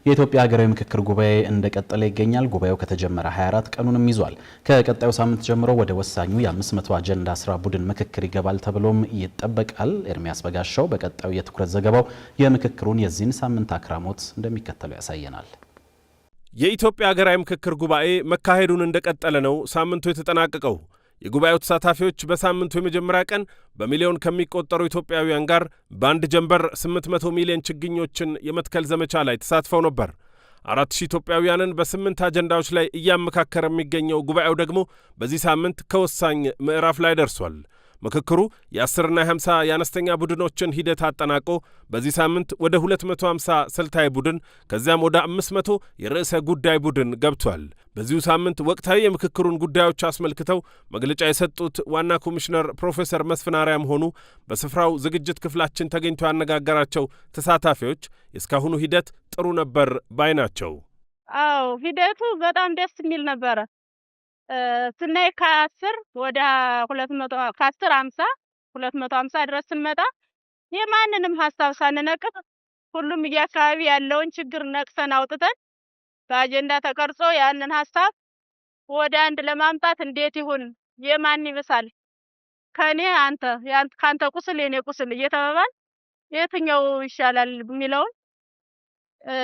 የኢትዮጵያ ሀገራዊ ምክክር ጉባኤ እንደቀጠለ ይገኛል። ጉባኤው ከተጀመረ 24 ቀኑንም ይዟል። ከቀጣዩ ሳምንት ጀምሮ ወደ ወሳኙ የ500 አጀንዳ ስራ ቡድን ምክክር ይገባል ተብሎም ይጠበቃል። ኤርሚያስ በጋሻው በቀጣዩ የትኩረት ዘገባው የምክክሩን የዚህን ሳምንት አክራሞት እንደሚከተለው ያሳየናል። የኢትዮጵያ ሀገራዊ ምክክር ጉባኤ መካሄዱን እንደቀጠለ ነው ሳምንቱ የተጠናቀቀው። የጉባኤው ተሳታፊዎች በሳምንቱ የመጀመሪያ ቀን በሚሊዮን ከሚቆጠሩ ኢትዮጵያውያን ጋር በአንድ ጀንበር 800 ሚሊዮን ችግኞችን የመትከል ዘመቻ ላይ ተሳትፈው ነበር። 4000 ኢትዮጵያውያንን በ8 አጀንዳዎች ላይ እያመካከረ የሚገኘው ጉባኤው ደግሞ በዚህ ሳምንት ከወሳኝ ምዕራፍ ላይ ደርሷል። ምክክሩ የ10ና 50 የአነስተኛ ቡድኖችን ሂደት አጠናቆ በዚህ ሳምንት ወደ 250 ስልታዊ ቡድን ከዚያም ወደ 500 የርዕሰ ጉዳይ ቡድን ገብቷል። በዚሁ ሳምንት ወቅታዊ የምክክሩን ጉዳዮች አስመልክተው መግለጫ የሰጡት ዋና ኮሚሽነር ፕሮፌሰር መስፍን አርያም ሆኑ በስፍራው ዝግጅት ክፍላችን ተገኝቶ ያነጋገራቸው ተሳታፊዎች የእስካሁኑ ሂደት ጥሩ ነበር ባይ ናቸው። አዎ ሂደቱ በጣም ደስ የሚል ነበረ። ስናይ ከ10 ወደ 200 ከ10 50 250 ድረስ ስንመጣ የማንንም ሐሳብ ሳንነቅፍ ሁሉም የአካባቢ ያለውን ችግር ነቅሰን አውጥተን በአጀንዳ ተቀርጾ ያንን ሐሳብ ወደ አንድ ለማምጣት እንዴት ይሁን የማን ይብሳል ከኔ አንተ ካንተ ቁስል የኔ ቁስል እየተባባል የትኛው ይሻላል የሚለውን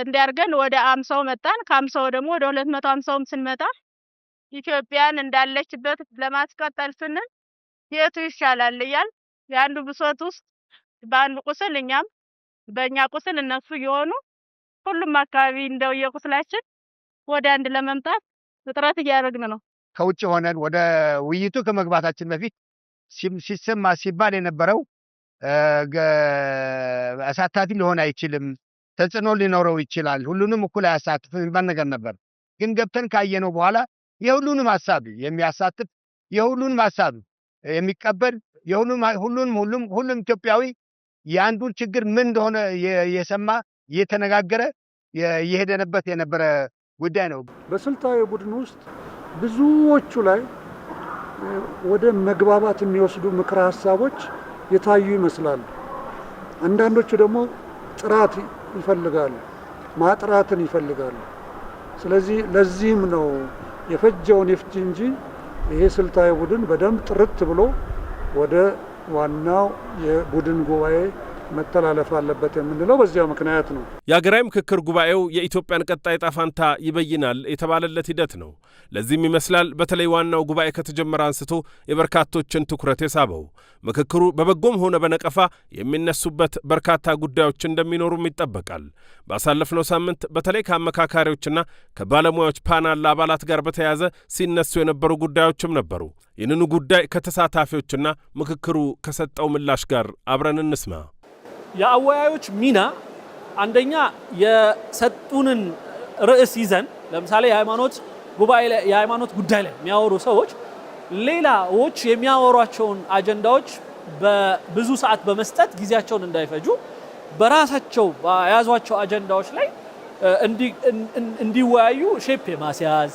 እንዲያርገን ወደ 50 መጣን። ከ50 ደግሞ ወደ 250ም ስንመጣ ኢትዮጵያን እንዳለችበት ለማስቀጠል ስንል የቱ ይሻላል እያል ያንዱ ብሶት ውስጥ በአንዱ ቁስል እኛም በእኛ ቁስል እነሱ የሆኑ ሁሉም አካባቢ እንደው የቁስላችን ወደ አንድ ለመምጣት ጥረት እያደረግን ነው። ከውጭ ሆነን ወደ ውይይቱ ከመግባታችን በፊት ሲሰማ ሲባል የነበረው አሳታፊ ሊሆን አይችልም፣ ተጽዕኖ ሊኖረው ይችላል፣ ሁሉንም እኩል አያሳትፍም የሚባል ነገር ነበር። ግን ገብተን ካየነው በኋላ የሁሉንም ሐሳብ የሚያሳትፍ የሁሉንም ሐሳብ የሚቀበል ሁሉም ኢትዮጵያዊ የአንዱን ችግር ምን እንደሆነ የሰማ እየተነጋገረ የሄደነበት የነበረ ጉዳይ ነው። በስልታዊ ቡድን ውስጥ ብዙዎቹ ላይ ወደ መግባባት የሚወስዱ ምክረ ሐሳቦች የታዩ ይመስላሉ። አንዳንዶቹ ደግሞ ጥራት ይፈልጋሉ፣ ማጥራትን ይፈልጋሉ። ስለዚህ ለዚህም ነው የፈጀውን ይፍጅ እንጂ ይሄ ስልታዊ ቡድን በደንብ ጥርት ብሎ ወደ ዋናው የቡድን ጉባኤ መተላለፍ አለበት የምንለው በዚያው ምክንያት ነው። የሀገራዊ ምክክር ጉባኤው የኢትዮጵያን ቀጣይ ዕጣ ፈንታ ይበይናል የተባለለት ሂደት ነው። ለዚህም ይመስላል በተለይ ዋናው ጉባኤ ከተጀመረ አንስቶ የበርካቶችን ትኩረት የሳበው። ምክክሩ በበጎም ሆነ በነቀፋ የሚነሱበት በርካታ ጉዳዮች እንደሚኖሩም ይጠበቃል። ባሳለፍነው ሳምንት በተለይ ከአመካካሪዎችና ከባለሙያዎች ፓናል አባላት ጋር በተያያዘ ሲነሱ የነበሩ ጉዳዮችም ነበሩ። ይህንኑ ጉዳይ ከተሳታፊዎችና ምክክሩ ከሰጠው ምላሽ ጋር አብረን እንስማ። የአወያዮች ሚና አንደኛ የሰጡንን ርዕስ ይዘን ለምሳሌ የሃይማኖት ጉባኤ ላይ የሃይማኖት ጉዳይ ላይ የሚያወሩ ሰዎች ሌላዎች የሚያወሯቸውን አጀንዳዎች በብዙ ሰዓት በመስጠት ጊዜያቸውን እንዳይፈጁ በራሳቸው በያዟቸው አጀንዳዎች ላይ እንዲወያዩ ሼፕ የማስያዝ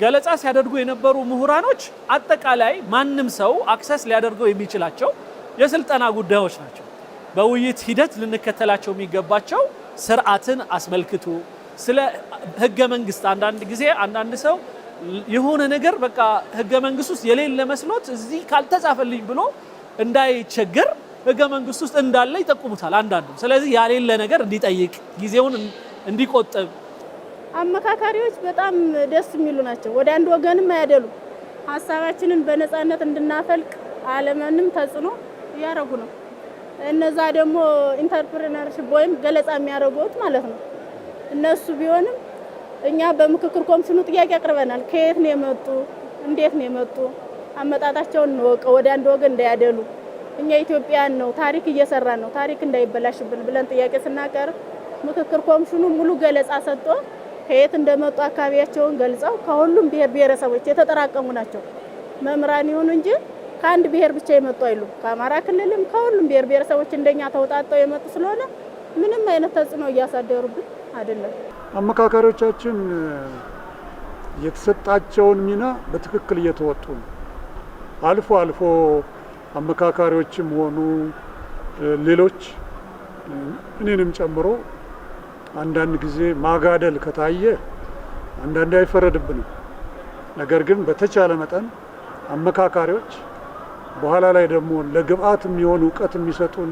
ገለጻ ሲያደርጉ የነበሩ ምሁራኖች አጠቃላይ ማንም ሰው አክሰስ ሊያደርገው የሚችላቸው የስልጠና ጉዳዮች ናቸው። በውይይት ሂደት ልንከተላቸው የሚገባቸው ስርዓትን አስመልክቱ ስለ ህገ መንግስት አንዳንድ ጊዜ አንዳንድ ሰው የሆነ ነገር በቃ ህገ መንግስት ውስጥ የሌለ መስሎት እዚህ ካልተጻፈልኝ ብሎ እንዳይቸገር ህገ መንግስት ውስጥ እንዳለ ይጠቁሙታል አንዳንዱ። ስለዚህ ያሌለ ነገር እንዲጠይቅ ጊዜውን እንዲቆጥብ አመካካሪዎች በጣም ደስ የሚሉ ናቸው። ወደ አንድ ወገንም አይደሉ። ሐሳባችንን በነፃነት እንድናፈልቅ አለምንም ተጽዕኖ ያረጉ ነው። እነዛ ደግሞ ኢንተርፕረነርሺፕ ወይም ገለጻ የሚያደርጉት ማለት ነው። እነሱ ቢሆንም እኛ በምክክር ኮሚሽኑ ጥያቄ አቅርበናል። ከየት ነው የመጡ እንዴት ነው የመጡ አመጣጣቸውን ነው ወደ አንድ ወገን እንዳያደሉ እኛ ኢትዮጵያን ነው ታሪክ እየሰራን ነው ታሪክ እንዳይበላሽብን ብለን ጥያቄ ስናቀርብ ምክክር ኮሚሽኑ ሙሉ ገለጻ ሰጥቶ ከየት እንደመጡ አካባቢያቸውን ገልጸው ከሁሉም ብሔር ብሔረሰቦች የተጠራቀሙ ናቸው። መምራን ይሁን እንጂ ከአንድ ብሔር ብቻ የመጡ አይደሉም። ከአማራ ክልልም ከሁሉም ብሔር ብሔረሰቦች እንደኛ ተውጣጣው የመጡ ስለሆነ ምንም አይነት ተጽዕኖ እያሳደሩብን አይደለም። አመካካሪዎቻችን የተሰጣቸውን ሚና በትክክል እየተወጡ ነው። አልፎ አልፎ አመካካሪዎችም ሆኑ ሌሎች እኔንም ጨምሮ አንዳንድ ጊዜ ማጋደል ከታየ አንዳንዴ አይፈረድብንም። ነገር ግን በተቻለ መጠን አመካካሪዎች በኋላ ላይ ደግሞ ለግብአት የሚሆን እውቀት የሚሰጡን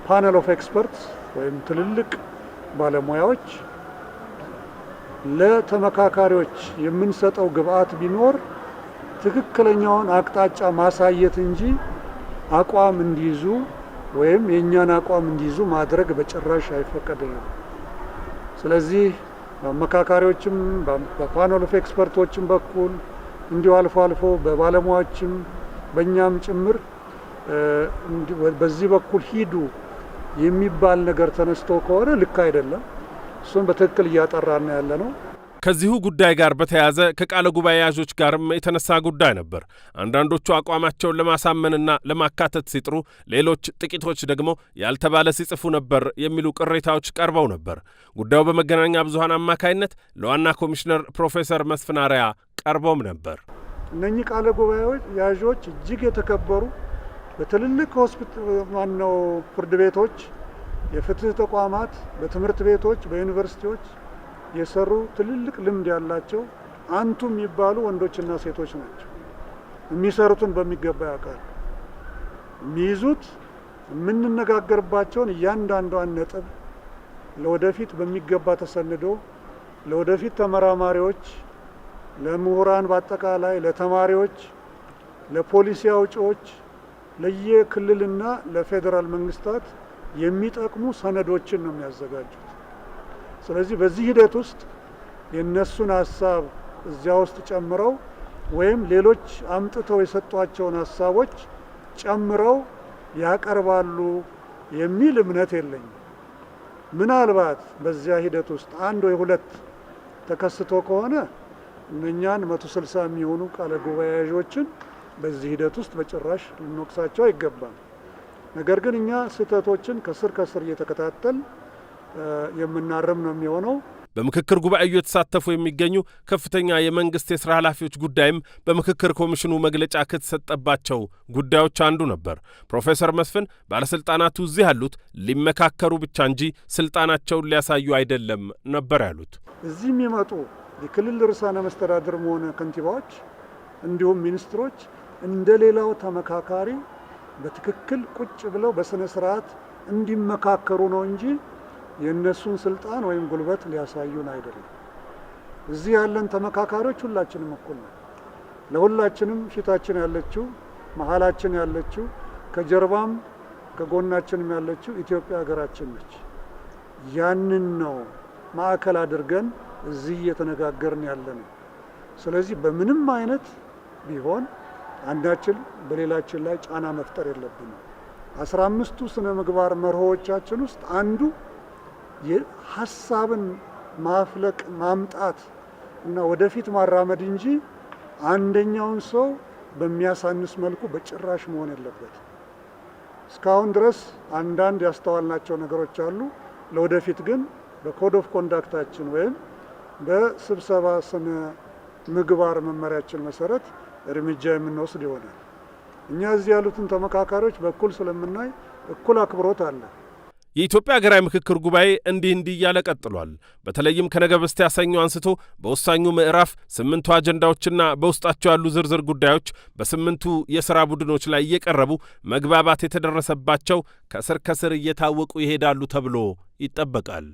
ፓነል ኦፍ ኤክስፐርትስ ወይም ትልልቅ ባለሙያዎች ለተመካካሪዎች የምንሰጠው ግብአት ቢኖር ትክክለኛውን አቅጣጫ ማሳየት እንጂ አቋም እንዲይዙ ወይም የኛን አቋም እንዲይዙ ማድረግ በጭራሽ አይፈቀድልንም። ስለዚህ በአመካካሪዎችም በፓነል ኦፍ ኤክስፐርቶችም በኩል እንዲሁ አልፎ አልፎ በባለሙያዎችም በእኛም ጭምር በዚህ በኩል ሂዱ የሚባል ነገር ተነስቶ ከሆነ ልክ አይደለም። እሱን በትክክል እያጠራን ያለ ነው። ከዚሁ ጉዳይ ጋር በተያያዘ ከቃለ ጉባኤ ያዦች ጋርም የተነሳ ጉዳይ ነበር። አንዳንዶቹ አቋማቸውን ለማሳመንና ለማካተት ሲጥሩ፣ ሌሎች ጥቂቶች ደግሞ ያልተባለ ሲጽፉ ነበር የሚሉ ቅሬታዎች ቀርበው ነበር። ጉዳዩ በመገናኛ ብዙኃን አማካይነት ለዋና ኮሚሽነር ፕሮፌሰር መስፍን አርአያ ቀርቦም ነበር። እነኚህ ቃለ ጉባኤዎች ያዦች እጅግ የተከበሩ በትልልቅ ፍርድ ቤቶች፣ የፍትህ ተቋማት፣ በትምህርት ቤቶች፣ በዩኒቨርሲቲዎች የሰሩ ትልልቅ ልምድ ያላቸው አንቱ የሚባሉ ወንዶችና ሴቶች ናቸው። የሚሰሩትን በሚገባ ያውቃሉ። የሚይዙት የምንነጋገርባቸውን እያንዳንዷን ነጥብ ለወደፊት በሚገባ ተሰንዶ ለወደፊት ተመራማሪዎች፣ ለምሁራን፣ በአጠቃላይ ለተማሪዎች፣ ለፖሊሲ አውጪዎች፣ ለየክልልና ለፌዴራል መንግስታት የሚጠቅሙ ሰነዶችን ነው የሚያዘጋጁት። ስለዚህ በዚህ ሂደት ውስጥ የነሱን ሀሳብ እዚያ ውስጥ ጨምረው ወይም ሌሎች አምጥተው የሰጧቸውን ሀሳቦች ጨምረው ያቀርባሉ የሚል እምነት የለኝም። ምናልባት በዚያ ሂደት ውስጥ አንድ ወይ ሁለት ተከስቶ ከሆነ እነኛን 160 የሚሆኑ ቃለ ጉባኤ ያዦችን በዚህ ሂደት ውስጥ በጭራሽ ልንወቅሳቸው አይገባም። ነገር ግን እኛ ስህተቶችን ከስር ከስር እየተከታተል የምናረም ነው የሚሆነው። በምክክር ጉባኤው የተሳተፉ የሚገኙ ከፍተኛ የመንግስት የሥራ ኃላፊዎች ጉዳይም በምክክር ኮሚሽኑ መግለጫ ከተሰጠባቸው ጉዳዮች አንዱ ነበር። ፕሮፌሰር መስፍን ባለሥልጣናቱ እዚህ ያሉት ሊመካከሩ ብቻ እንጂ ስልጣናቸውን ሊያሳዩ አይደለም ነበር ያሉት። እዚህ የሚመጡ የክልል ርዕሳነ መስተዳድርም ሆነ ከንቲባዎች እንዲሁም ሚኒስትሮች እንደ ሌላው ተመካካሪ በትክክል ቁጭ ብለው በስነ ስርዓት እንዲመካከሩ ነው እንጂ የእነሱን ስልጣን ወይም ጉልበት ሊያሳዩን አይደለም። እዚህ ያለን ተመካካሪዎች ሁላችንም እኩል ነው። ለሁላችንም ፊታችን ያለችው፣ መሀላችን ያለችው፣ ከጀርባም ከጎናችንም ያለችው ኢትዮጵያ ሀገራችን ነች። ያንን ነው ማዕከል አድርገን እዚህ እየተነጋገርን ያለ ነው። ስለዚህ በምንም አይነት ቢሆን አንዳችን በሌላችን ላይ ጫና መፍጠር የለብንም። 15ቱ ስነ ምግባር መርሆዎቻችን ውስጥ አንዱ የሀሳብን ማፍለቅ ማምጣት እና ወደፊት ማራመድ እንጂ አንደኛውን ሰው በሚያሳንስ መልኩ በጭራሽ መሆን የለበት። እስካሁን ድረስ አንዳንድ ያስተዋልናቸው ነገሮች አሉ። ለወደፊት ግን በኮድ ኦፍ ኮንዳክታችን ወይም በስብሰባ ስነ ምግባር መመሪያችን መሰረት እርምጃ የምንወስድ ይሆናል። እኛ እዚህ ያሉትን ተመካካሪዎች በኩል ስለምናይ እኩል አክብሮት አለ። የኢትዮጵያ ሀገራዊ ምክክር ጉባኤ እንዲህ እያለ ቀጥሏል። በተለይም ከነገ በስቲያ ሰኞ አንስቶ በወሳኙ ምዕራፍ 8ቱ አጀንዳዎችና በውስጣቸው ያሉ ዝርዝር ጉዳዮች በ8ቱ የሥራ ቡድኖች ላይ እየቀረቡ መግባባት የተደረሰባቸው ከስር ከስር እየታወቁ ይሄዳሉ ተብሎ ይጠበቃል።